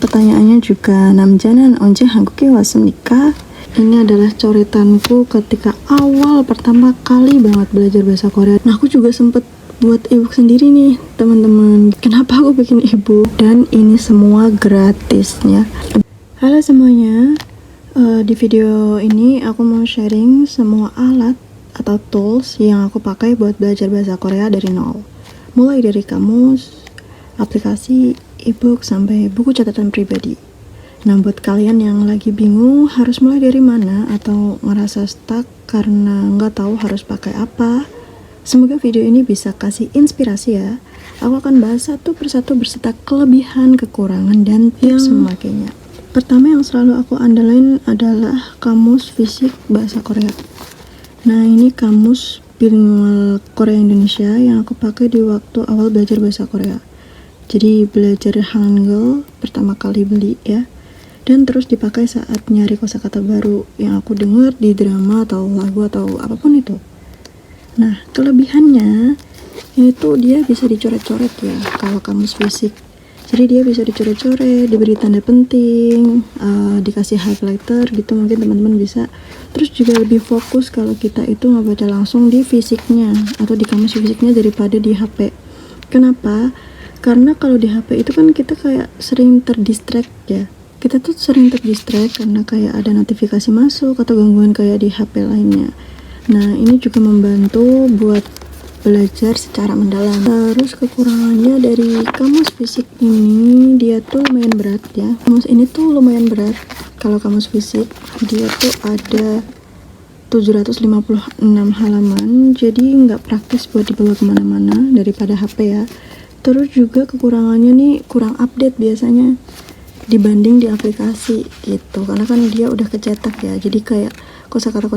Pertanyaannya juga 남자는 언제 한국에 왔습니까? Ini adalah coretanku ketika awal pertama kali banget belajar bahasa Korea. Nah, aku juga sempet buat ebook sendiri nih, teman-teman. Kenapa aku bikin ebook? Dan ini semua gratis ya. Halo semuanya. Di video ini aku mau sharing semua alat atau tools yang aku pakai buat belajar bahasa Korea dari nol. Mulai dari kamus, aplikasi, ebook, sampai buku catatan pribadi. Nah, buat kalian yang lagi bingung harus mulai dari mana atau ngerasa stuck karena nggak tahu harus pakai apa, semoga video ini bisa kasih inspirasi ya. Aku akan bahas satu persatu berserta kelebihan, kekurangan, dan tips memakainya. Pertama yang selalu aku andalin adalah kamus fisik bahasa Korea. Nah, ini kamus bilingual Korea Indonesia yang aku pakai di waktu awal belajar bahasa Korea. Jadi belajar Hangul pertama kali beli ya. Dan terus dipakai saat nyari kosakata baru yang aku dengar di drama atau lagu atau apapun itu. Nah, kelebihannya itu dia bisa dicoret-coret ya kalau kamus fisik. Jadi dia bisa dicoret-coret, diberi tanda penting, dikasih highlighter gitu, mungkin teman-teman bisa. Terus juga lebih fokus kalau kita itu ngebaca langsung di fisiknya atau di kamus fisiknya daripada di HP. Kenapa? Karena kalau di HP itu kan kita kayak sering terdistract ya. Kita tuh sering terdistract karena kayak ada notifikasi masuk atau gangguan kayak di HP lainnya. Nah, ini juga membantu buat belajar secara mendalam. Terus kekurangannya dari kamus fisik ini, dia tuh lumayan berat ya. Kamus ini tuh lumayan berat. Kalau kamus fisik, dia tuh ada 756 halaman, jadi nggak praktis buat dibawa kemana-mana daripada HP ya. Terus juga kekurangannya nih kurang update biasanya dibanding di aplikasi gitu, karena kan dia udah kecetak ya, jadi kayak kosakata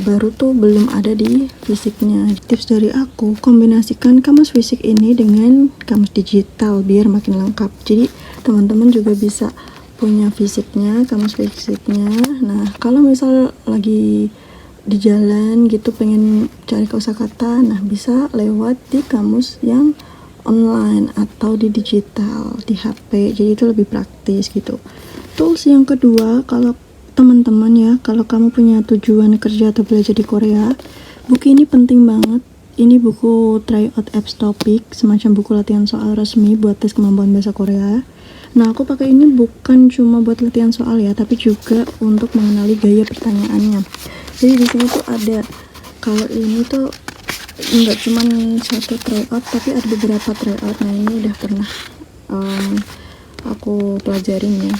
baru tuh belum ada di fisiknya. Tips dari aku, kombinasikan kamus fisik ini dengan kamus digital biar makin lengkap. Jadi teman-teman juga bisa punya fisiknya, kamus fisiknya. Nah, kalau misal lagi di jalan gitu pengen cari kosakata, nah bisa lewat di kamus yang online atau di digital di HP, jadi itu lebih praktis gitu. Tools yang kedua, kalau teman-teman ya, kalau kamu punya tujuan kerja atau belajar di Korea, buku ini penting banget. Ini buku Try Out Apps Topic, semacam buku latihan soal resmi buat tes kemampuan bahasa Korea. Nah, aku pakai ini bukan cuma buat latihan soal ya, tapi juga untuk mengenali gaya pertanyaannya. Jadi di sini tuh ada, kalau ini tuh nggak cuma satu tryout tapi ada beberapa tryout. Nah, ini udah pernah aku pelajarin ya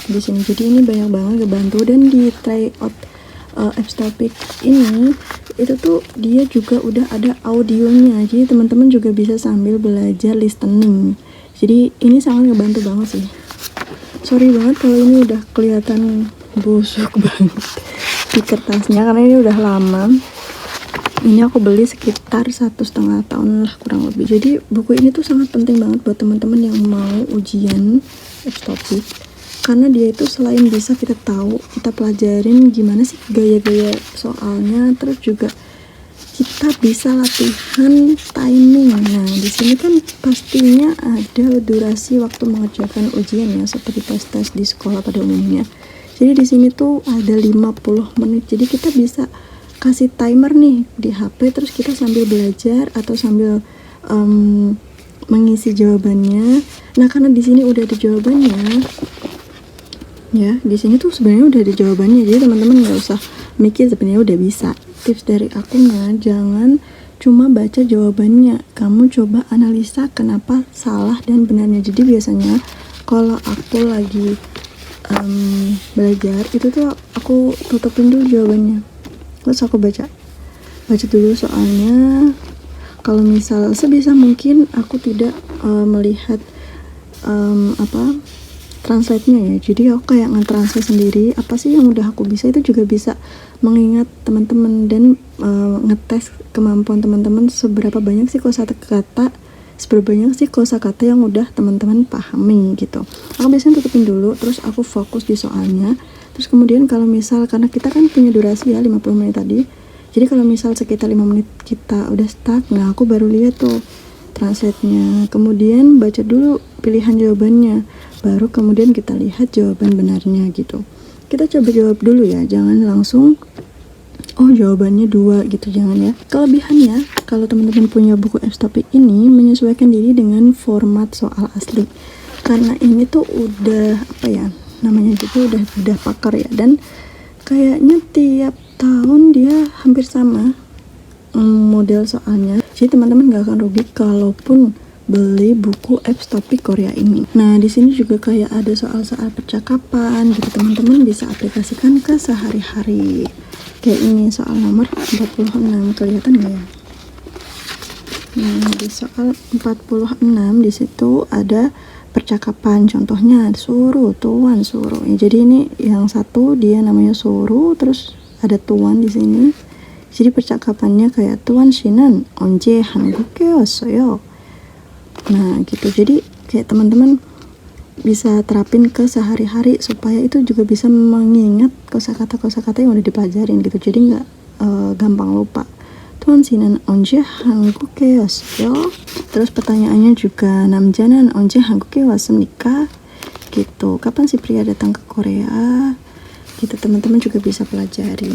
di sini, jadi ini banyak banget ngebantu. Dan di tryout apps topic ini itu tuh dia juga udah ada audionya, jadi teman-teman juga bisa sambil belajar listening. Jadi ini sangat ngebantu banget sih. Sorry banget kalau ini udah kelihatan busuk banget di kertasnya karena ini udah lama. Ini aku beli sekitar 1,5 tahun lah kurang lebih. Jadi buku ini tuh sangat penting banget buat teman-teman yang mau ujian apps topic, karena dia itu selain bisa kita tahu, kita pelajarin gimana sih gaya-gaya soalnya, terus juga kita bisa latihan timing. Nah, di sini kan pastinya ada durasi waktu mengerjakan ujian ya, seperti tes di sekolah pada umumnya. Jadi di sini tuh ada 50 menit. Jadi kita bisa kasih timer nih di HP, terus kita sambil belajar atau sambil mengisi jawabannya. Nah, karena di sini udah ada jawabannya ya, di sini tuh sebenarnya udah ada jawabannya, jadi teman-teman nggak usah mikir, sebenarnya udah bisa. Tips dari aku mah, jangan cuma baca jawabannya, kamu coba analisa kenapa salah dan benarnya. Jadi biasanya kalau aku lagi belajar itu tuh aku tutupin dulu jawabannya, terus aku baca dulu soalnya. Kalau misal sebisa mungkin aku tidak melihat translate-nya ya, jadi aku kayak nge-translate sendiri apa sih yang udah aku bisa. Itu juga bisa mengingat teman-teman dan ngetes kemampuan teman-teman, seberapa banyak sih kosakata yang udah teman-teman pahami gitu. Aku biasanya tutupin dulu, terus aku fokus di soalnya. Terus kemudian kalau misal, karena kita kan punya durasi ya 50 menit tadi, jadi kalau misal sekitar 5 menit kita udah stuck, nah aku baru lihat tuh translate-nya, kemudian baca dulu pilihan jawabannya. baru kemudian kita lihat jawaban benarnya gitu. Kita coba jawab dulu ya, jangan langsung oh jawabannya 2 gitu, jangan ya. Kelebihannya kalau teman-teman punya buku F-Topic ini menyesuaikan diri dengan format soal asli, karena ini tuh udah apa ya namanya juga udah pakar ya, dan kayaknya tiap tahun dia hampir sama model soalnya. Jadi teman-teman gak akan rugi kalaupun beli buku F-Topic Korea ini. Nah, di sini juga kayak ada soal-soal percakapan gitu, teman-teman bisa aplikasikan ke sehari-hari. Kayak ini soal nomor 46, kelihatan nggak ya? Nah, di soal 46 di situ ada percakapan, contohnya suruh, tuan, suruh. Ya, jadi ini yang satu dia namanya suruh, terus ada tuan di sini. Jadi percakapannya kayak tuan Shinan 언제 한국에 왔어요? Nah, gitu. Jadi kayak teman-teman bisa terapin ke sehari-hari supaya itu juga bisa mengingat kosakata-kosakata yang udah dipelajarin gitu, jadi nggak gampang lupa. Tuan Sinan onje 한국에 왔어요? Terus pertanyaannya juga 남자는 onje 한국에 왔습니까? Gitu, kapan si pria datang ke Korea? Gitu, teman-teman juga bisa pelajari.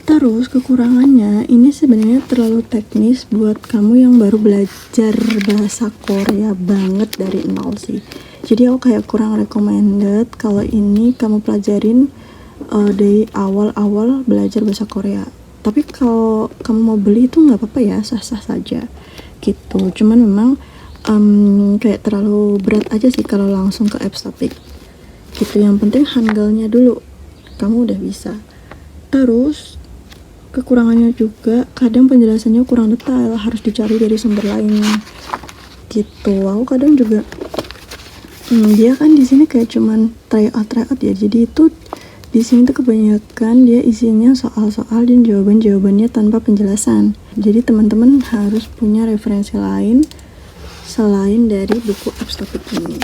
Terus kekurangannya ini sebenarnya terlalu teknis buat kamu yang baru belajar bahasa Korea banget dari nol sih. Jadi aku kayak kurang recommended kalau ini kamu pelajarin dari awal-awal belajar bahasa Korea. Tapi kalau kamu mau beli itu nggak apa-apa ya, sah-sah saja gitu. Cuman memang kayak terlalu berat aja sih kalau langsung ke F-Topic gitu. Yang penting Hangulnya dulu kamu udah bisa. Terus kekurangannya juga kadang penjelasannya kurang detail, harus dicari dari sumber lain gitu. Aku kadang juga dia kan di sini kayak cuman try out ya, jadi itu di sini tuh kebanyakan dia isinya soal-soal dan jawabannya tanpa penjelasan. Jadi teman-teman harus punya referensi lain selain dari buku F-Topic ini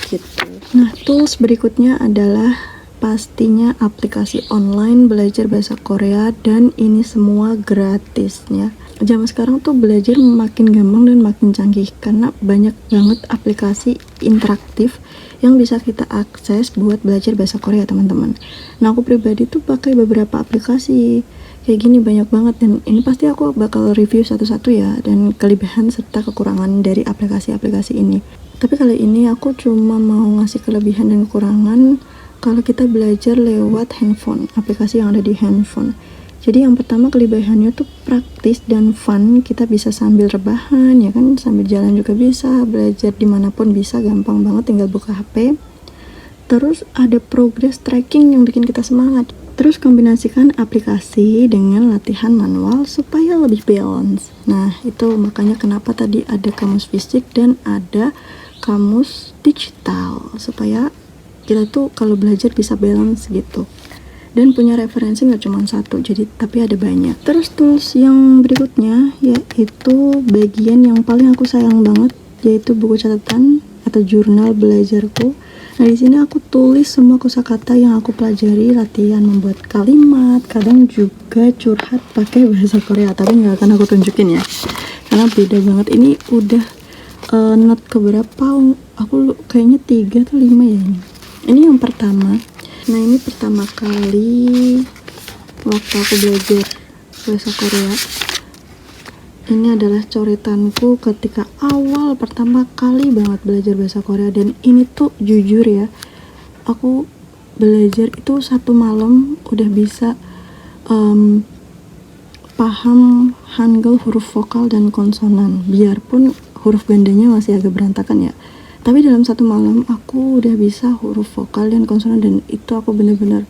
gitu. Nah, tools berikutnya adalah pastinya aplikasi online belajar bahasa Korea, dan ini semua gratisnya. Zaman sekarang tuh belajar makin gampang dan makin canggih karena banyak banget aplikasi interaktif yang bisa kita akses buat belajar bahasa Korea, teman-teman. Nah, aku pribadi tuh pakai beberapa aplikasi kayak gini, banyak banget, dan ini pasti aku bakal review satu-satu ya, dan kelebihan serta kekurangan dari aplikasi-aplikasi ini. Tapi kali ini aku cuma mau ngasih kelebihan dan kekurangan kalau kita belajar lewat handphone, aplikasi yang ada di handphone. Jadi yang pertama kelebihannya tuh praktis dan fun, kita bisa sambil rebahan ya kan, sambil jalan juga bisa, belajar dimanapun bisa, gampang banget tinggal buka HP. Terus ada progress tracking yang bikin kita semangat. Terus kombinasikan aplikasi dengan latihan manual supaya lebih balance. Nah, itu makanya kenapa tadi ada kamus fisik dan ada kamus digital, supaya kita tuh kalau belajar bisa balance gitu, dan punya referensi nggak cuma satu, jadi tapi ada banyak. Terus tools yang berikutnya yaitu bagian yang paling aku sayang banget, yaitu buku catatan atau jurnal belajarku. Nah, di sini aku tulis semua kosakata yang aku pelajari, latihan membuat kalimat, kadang juga curhat pakai bahasa Korea, tapi nggak akan aku tunjukin ya karena beda banget. Ini udah not keberapa, aku kayaknya 3 atau 5 ya ini yang pertama. Nah, ini pertama kali waktu aku belajar bahasa Korea. Ini adalah coretanku ketika awal pertama kali banget belajar bahasa Korea, dan ini tuh jujur ya, aku belajar itu 1 malam udah bisa paham Hangul huruf vokal dan konsonan, biarpun huruf gandanya masih agak berantakan ya. Tapi dalam 1 malam aku udah bisa huruf vokal dan konsonan, dan itu aku bener-bener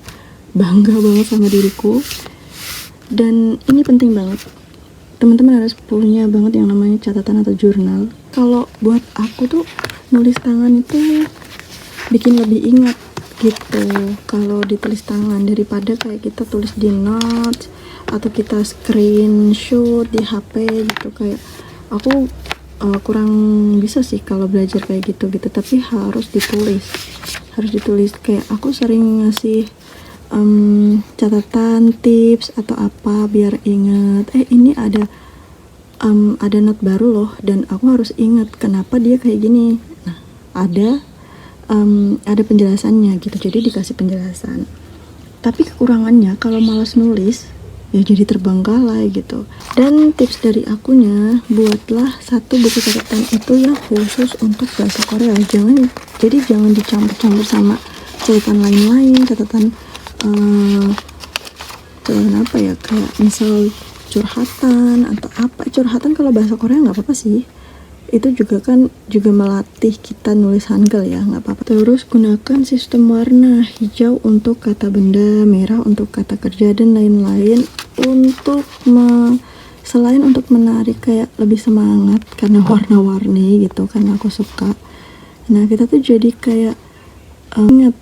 bangga banget sama diriku. Dan ini penting banget, teman-teman harus punya banget yang namanya catatan atau jurnal. Kalau buat aku tuh nulis tangan itu bikin lebih ingat gitu kalau ditulis tangan, daripada kayak kita tulis di notes atau kita screenshot di HP gitu. Kayak aku kurang bisa sih kalau belajar kayak gitu, tapi harus ditulis. Kayak aku sering ngasih catatan, tips atau apa biar ingat, ini ada not baru loh, dan aku harus ingat kenapa dia kayak gini. Nah, ada ada penjelasannya gitu, jadi dikasih penjelasan. Tapi kekurangannya kalau malas nulis ya jadi terbengkalai gitu. Dan tips dari akunya, buatlah satu buku catatan itu yang khusus untuk bahasa Korea. Jangan dicampur-campur sama catatan lain-lain, catatan apa ya, kayak misal curhatan atau apa. Curhatan kalau bahasa Korea nggak apa-apa sih, itu juga melatih kita nulis hangul ya, nggak apa-apa. Terus gunakan sistem warna: hijau untuk kata benda, merah untuk kata kerja, dan lain-lain, untuk selain untuk menarik kayak lebih semangat karena warna-warni gitu, karena aku suka. Nah, kita tuh jadi kayak ingat,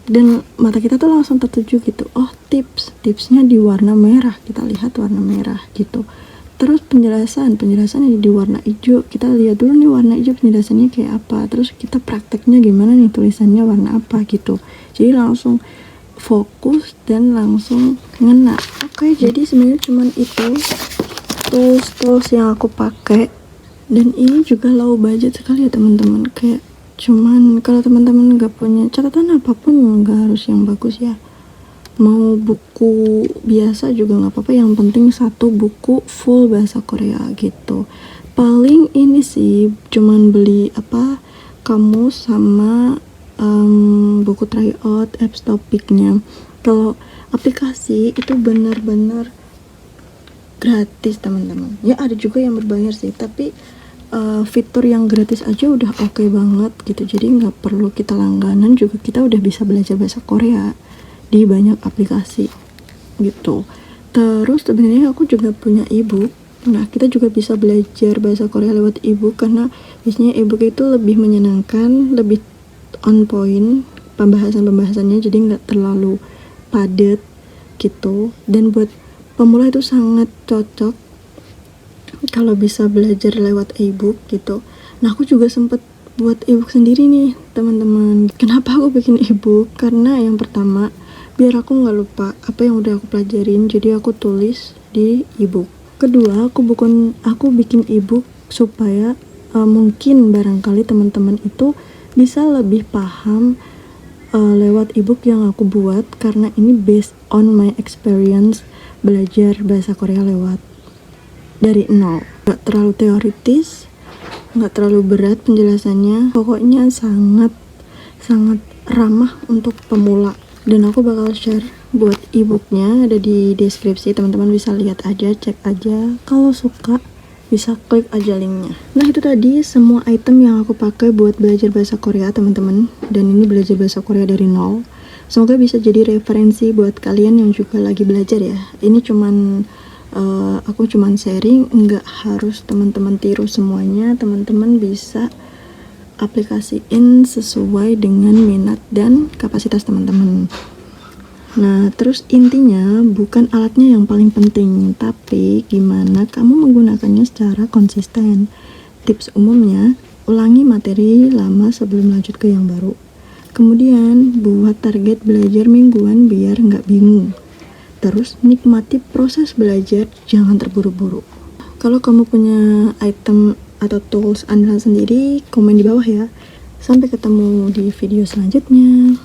dan mata kita tuh langsung tertuju gitu. Oh, tipsnya di warna merah, kita lihat warna merah gitu. Terus penjelasannya di warna hijau, kita lihat dulu nih warna hijau penjelasannya kayak apa, terus kita prakteknya gimana nih, tulisannya warna apa gitu. Jadi langsung fokus dan langsung ngena. Oke, jadi sebenarnya cuman itu tools yang aku pakai, dan ini juga low budget sekali ya teman-teman. Kayak cuman kalau teman-teman nggak punya catatan apapun, nggak harus yang bagus ya, mau buku biasa juga nggak apa-apa, yang penting satu buku full bahasa Korea gitu. Paling ini sih cuman beli kamus sama buku tryout apps topiknya. Kalau aplikasi itu benar-benar gratis teman-teman ya, ada juga yang berbayar sih, tapi fitur yang gratis aja udah oke banget gitu. Jadi nggak perlu kita langganan juga, kita udah bisa belajar bahasa Korea di banyak aplikasi gitu. Terus sebenarnya aku juga punya ebook. Nah, kita juga bisa belajar bahasa Korea lewat ebook, karena biasanya ebook itu lebih menyenangkan, lebih on point pembahasannya, jadi nggak terlalu padat gitu. Dan buat pemula itu sangat cocok kalau bisa belajar lewat ebook gitu. Nah, aku juga sempet buat ebook sendiri nih teman-teman. Kenapa aku bikin ebook? Karena yang pertama, biar aku nggak lupa apa yang udah aku pelajarin, jadi aku tulis di ebook. Kedua, aku bikin ebook supaya mungkin barangkali teman-teman itu bisa lebih paham lewat ebook yang aku buat, karena ini based on my experience belajar bahasa Korea lewat dari nol. Nggak terlalu teoritis, nggak terlalu berat penjelasannya, pokoknya sangat ramah untuk pemula. Dan aku bakal share buat ebooknya, ada di deskripsi, teman-teman bisa lihat aja, cek aja. Kalau suka bisa klik aja linknya. Nah, itu tadi semua item yang aku pakai buat belajar bahasa Korea teman-teman, dan ini belajar bahasa Korea dari nol. Semoga bisa jadi referensi buat kalian yang juga lagi belajar ya. Ini aku cuman sharing, nggak harus teman-teman tiru semuanya. Teman-teman bisa aplikasiin sesuai dengan minat dan kapasitas teman-teman. Nah, terus intinya bukan alatnya yang paling penting, tapi gimana kamu menggunakannya secara konsisten. Tips umumnya, ulangi materi lama sebelum lanjut ke yang baru. Kemudian, buat target belajar mingguan biar nggak bingung. Terus, nikmati proses belajar, jangan terburu-buru. Kalau kamu punya item atau tools andalan sendiri, komen di bawah ya. Sampai ketemu di video selanjutnya.